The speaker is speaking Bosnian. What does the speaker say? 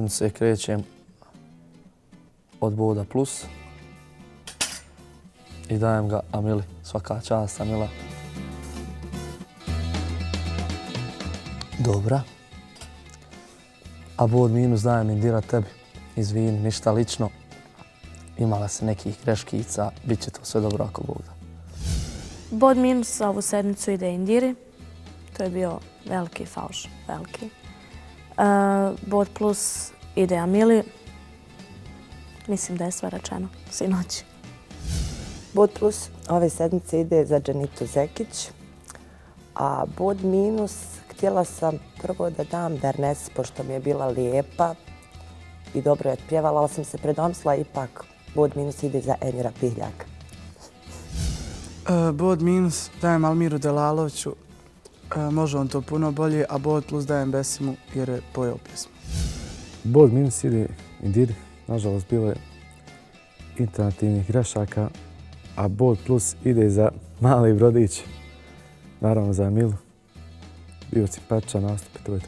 utakmice krećem od boda plus i dajem ga Amili. Svaka čast, Amila. Dobra. A bod minus dajem Indira tebi. Izvini, ništa lično. Imala se nekih greškica, bit će to sve dobro ako Bog da. Bod minus za ovu sedmicu ide Indiri. To je bio veliki fauš, veliki. Bod plus ide Amili. Mislim da je sve rečeno sinoć. Bod plus ove sedmice ide za Džanitu Zekić, a bod minus htjela sam prvo da dam Bernesi, pošto mi je bila lijepa i dobro je otpjevala, ali sam se predomsla, ipak bod minus ide za Emira Pihljaka. Bod minus dajem Almiru Delaloviću, može on to puno bolje, a bod plus dajem Besimu jer je pojeo pjesmu. Bod minus ide Indiri, nažalost bilo je internativnih grešaka, a bod plus ide za Mali Brodić, naravno za Emilu. Bio simpatičan nastup i to je to.